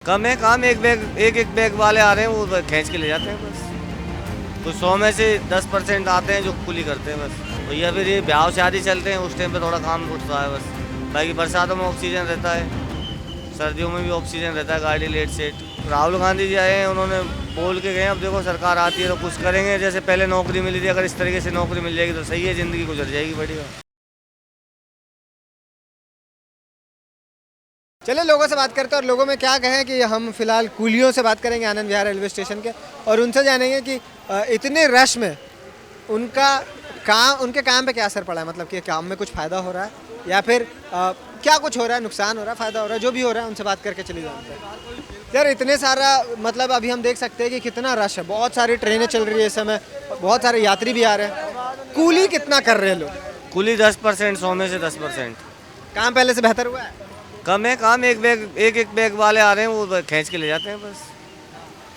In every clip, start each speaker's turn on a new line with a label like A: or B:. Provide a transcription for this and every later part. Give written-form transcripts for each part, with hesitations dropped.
A: कम है काम, एक बैग वाले आ रहे हैं, वो खींच के ले जाते हैं बस। तो 100 में से 10% आते हैं जो कुली करते हैं बस। या फिर ये ब्याह शादी चलते हैं, उस टाइम पे थोड़ा काम उठता है बस। बाकी बरसातों में ऑक्सीजन रहता है, सर्दियों में भी ऑक्सीजन रहता है, गाड़ी लेट सेट। राहुल गांधी जी आए हैं, उन्होंने बोल के गए, अब देखो सरकार आती है तो कुछ करेंगे। जैसे पहले नौकरी मिली थी, अगर इस तरीके से नौकरी मिल जाएगी तो सही है, ज़िंदगी गुजर जाएगी बढ़िया।
B: चलिए लोगों से बात करते हैं और लोगों में क्या कहें कि हम फिलहाल कूलियों से बात करेंगे आनंद विहार रेलवे स्टेशन के, और उनसे जानेंगे कि इतने रश में उनके काम पे क्या असर पड़ा है। मतलब कि काम में कुछ फ़ायदा हो रहा है या फिर क्या कुछ हो रहा है, नुकसान हो रहा है, फ़ायदा हो रहा है, जो भी हो रहा है उनसे बात करके चली जानते हैं। यार इतने सारा, मतलब अभी हम देख सकते हैं कि कितना रश है, बहुत सारी ट्रेनें चल रही है इस समय, बहुत सारे यात्री भी आ रहे हैं। कूली कितना कर रहे हैं लोग?
A: कुली 10%, 100 में से 10%।
B: काम पहले से बेहतर हुआ है?
A: कम है काम, एक बैग वाले आ रहे हैं, वो खींच के ले जाते हैं बस।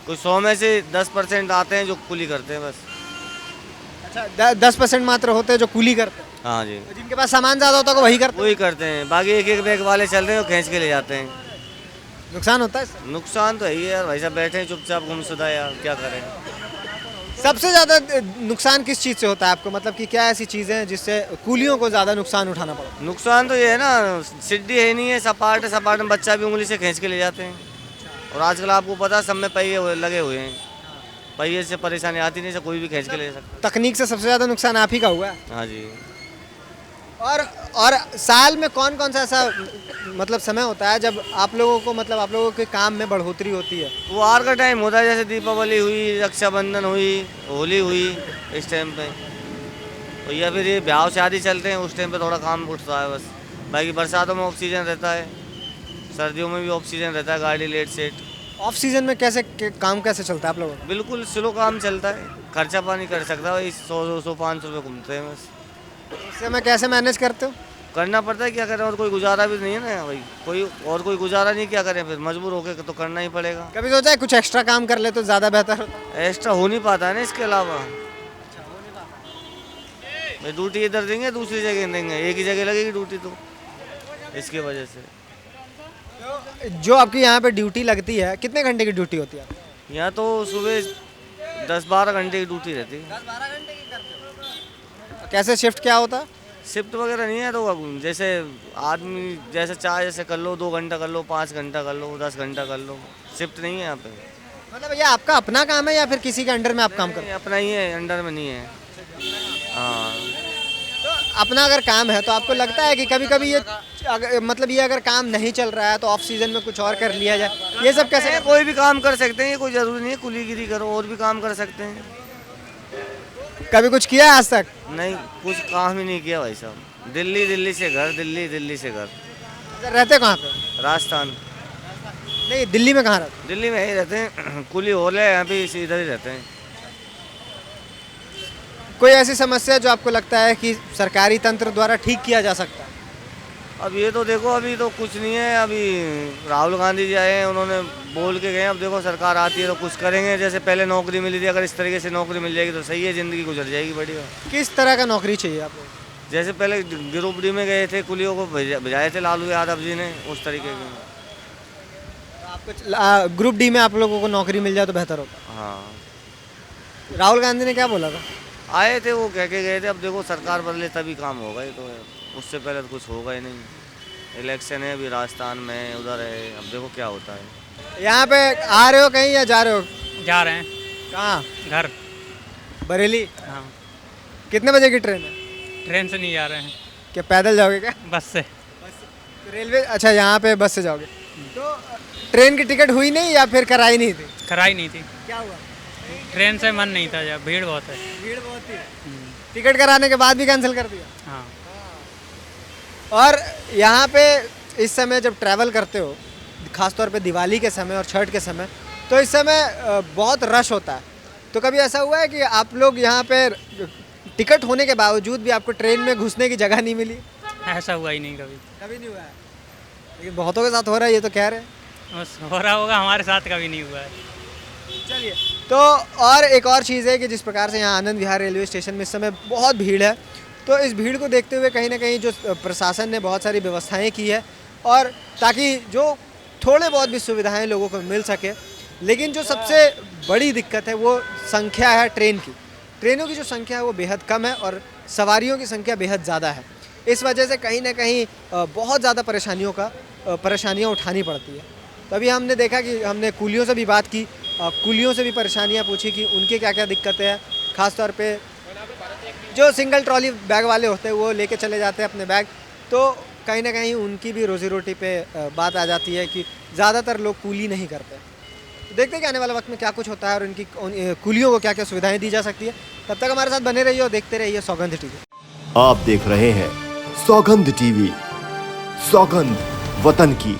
A: कुछ 100 में से 10% आते हैं जो कुली करते हैं बस।
B: अच्छा, 10% मात्र होते हैं जो कूली करते हैं?
A: हाँ जी,
B: जिनके पास सामान ज़्यादा होता है वो वही करते हैं?
A: वही करते हैं। बाकी एक बैग वाले चल रहे हैं, वो खींच के ले जाते हैं।
B: नुकसान होता है इससे?
A: नुकसान तो है ही यार, भाई साहब बैठे हैं चुपचाप गुमशुदा यार, क्या करें।
B: सबसे ज़्यादा नुकसान किस चीज़ से होता है आपको? मतलब कि क्या ऐसी चीज़ें हैं जिससे कूलियों को ज़्यादा नुकसान उठाना पड़ा?
A: नुकसान तो ये है ना, सीढ़ी है नहीं है, सपाट में बच्चा भी उंगली से खींच के ले जाते हैं। और आजकल आपको पता है सब में पहिए लगे हुए हैं, पहिए से परेशानी आती नहीं, से कोई भी खींच के ले सकता
B: तकनीक से सबसे ज़्यादा नुकसान आप ही का हुआ है।
A: है। हाँ जी।
B: और साल में कौन कौन सा ऐसा मतलब समय होता है जब आप लोगों को, मतलब आप लोगों के काम में बढ़ोतरी होती है?
A: त्योहार का टाइम होता है, जैसे दीपावली हुई, रक्षाबंधन हुई, होली हुई, इस टाइम पे। और या फिर ये ब्याह शादी चलते हैं, उस टाइम पे थोड़ा काम उठता है बस। बाकी बरसातों में ऑक्सीजन रहता है, सर्दियों में भी ऑक्सीजन रहता है, गाड़ी लेट सेट।
B: ऑफ सीजन में काम कैसे चलता है आप लोगों का?
A: बिल्कुल स्लो काम चलता है, खर्चा पानी कर सकता है, वही 100-200 500 रुपये घूमते हैं बस।
B: इससे मैं कैसे मैनेज करते हो?
A: करना पड़ता है, क्या करें, और कोई गुजारा भी नहीं है ना भाई, कोई गुजारा नहीं, क्या करें, फिर मजबूर होकर तो करना ही पड़ेगा।
B: कभी सोचा है कुछ एक्स्ट्रा काम कर ले तो ज़्यादा बेहतर होता?
A: एक्स्ट्रा हो नहीं पाता है ना इसके अलावा। भाई ड्यूटी इधर देंगे, दूसरी जगह देंगे, एक ही जगह लगेगी ड्यूटी, तो इसकी वजह से।
B: जो आपकी यहाँ पे ड्यूटी लगती है, कितने घंटे की ड्यूटी होती है?
A: यहाँ तो सुबह 10-12 घंटे की ड्यूटी रहती है।
B: 10-12 घंटे की करते हो? कैसे शिफ्ट क्या होता है?
A: शिफ्ट वगैरह नहीं है, तो जैसे आदमी जैसे चाहे जैसे कर लो, 2 घंटा कर लो, 5 घंटा कर लो, 10 घंटा कर लो, शिफ्ट नहीं है यहाँ पे।
B: मतलब ये आपका अपना काम है या फिर किसी के अंडर में आप काम करते
A: नहीं, अपना ही है, अंडर में नहीं है। हाँ।
B: हो? तो अपना अगर काम है तो आपको लगता है कि कभी कभी मतलब ये अगर काम नहीं चल रहा है तो ऑफ सीजन में कुछ और कर लिया जाए, ये सब कैसे?
A: कोई भी काम कर सकते हैं, ये कोई ज़रूरी नहीं है कुलीगिरी करो, और भी काम कर सकते हैं।
B: कभी कुछ किया है आज तक?
A: नहीं, कुछ काम ही नहीं किया भाई साहब। दिल्ली से घर, दिल्ली से घर।
B: रहते कहाँ पे?
A: राजस्थान।
B: नहीं, दिल्ली में कहाँ रहते?
A: दिल्ली में ही रहते हैं, कुली हॉल है यहाँ पे, इसी इधर ही रहते हैं।
B: कोई ऐसी समस्या जो आपको लगता है कि सरकारी तंत्र द्वारा ठीक किया जा सकता है?
A: अब ये तो देखो, अभी तो कुछ नहीं है। अभी राहुल गांधी जी आए हैं, उन्होंने बोल के गए, अब देखो सरकार आती है तो कुछ करेंगे। जैसे पहले नौकरी मिली थी, अगर इस तरीके से नौकरी मिल जाएगी तो सही है, ज़िंदगी गुजर जाएगी बढ़िया।
B: किस तरह का नौकरी चाहिए आपको?
A: जैसे पहले ग्रुप डी में गए थे, कुलियों को भेजाए थे लालू यादव जी ने, उस तरीके की।
B: आपको ग्रुप डी में आप लोगों को नौकरी मिल जाए तो बेहतर होता?
A: हाँ,
B: राहुल गांधी ने क्या बोला था?
A: आए थे, वो कह के गए थे, अब देखो सरकार बदले तभी काम होगा, ये तो है, उससे पहले तो कुछ होगा ही नहीं। इलेक्शन है अभी राजस्थान में, उधर है, अब देखो क्या होता है।
B: यहाँ पे आ रहे हो कहीं या जा रहे हो?
C: जा रहे हैं
B: कहाँ?
C: घर।
B: बरेली?
C: हाँ,
B: कितने बजे की ट्रेन है?
C: ट्रेन से नहीं जा रहे हैं,
B: क्या पैदल जाओगे क्या?
C: बस से।
B: तो रेलवे, अच्छा यहाँ पे बस से जाओगे। तो ट्रेन की टिकट हुई नहीं या फिर कराई नहीं थी?
C: कराई नहीं थी,
B: क्या हुआ?
C: ट्रेन से मन नहीं था, जब भीड़ बहुत है।
B: भीड़ बहुत थी, टिकट कराने के बाद भी कैंसिल कर दिया?
C: हाँ,
B: और यहाँ पे इस समय जब ट्रैवल करते हो, खासतौर पे दिवाली के समय और छठ के समय, तो इस समय बहुत रश होता है। तो कभी ऐसा हुआ है कि आप लोग यहाँ पे टिकट होने के बावजूद भी आपको ट्रेन में घुसने की जगह नहीं मिली?
C: ऐसा हुआ ही नहीं कभी।
B: कभी नहीं हुआ है, लेकिन बहुतों के साथ हो रहा है, ये तो कह रहे हैं।
C: बस हो रहा होगा, हमारे साथ कभी नहीं हुआ है।
B: चलिए, तो और एक और चीज़ है कि जिस प्रकार से यहाँ आनंद विहार रेलवे स्टेशन में इस समय बहुत भीड़ है, तो इस भीड़ को देखते हुए कहीं ना कहीं जो प्रशासन ने बहुत सारी व्यवस्थाएं की है, और ताकि जो थोड़े बहुत भी सुविधाएं लोगों को मिल सके। लेकिन जो सबसे बड़ी दिक्कत है वो संख्या है ट्रेन की। ट्रेनों की जो संख्या है वो बेहद कम है और सवारियों की संख्या बेहद ज़्यादा है। इस वजह से कहीं ना कहीं बहुत ज़्यादा परेशानियाँ उठानी पड़ती है। तभी हमने देखा कि हमने कुलियों से भी बात की, कुलियों से भी परेशानियाँ पूछी कि उनके क्या क्या दिक्कतें हैं। ख़ासतौर पे जो सिंगल ट्रॉली बैग वाले होते हैं वो लेके चले जाते हैं अपने बैग, तो कहीं ना कहीं उनकी भी रोज़ी रोटी पे बात आ जाती है कि ज़्यादातर लोग कूली नहीं करते। तो देखते हैं कि आने वाले वक्त में क्या कुछ होता है और उनकी कुलियों को क्या क्या सुविधाएं दी जा सकती है। तब तक हमारे साथ बने रहिए और देखते रहिए सौगंध टीवी।
D: आप देख रहे हैं सौगंध टीवी, सौगंध वतन की।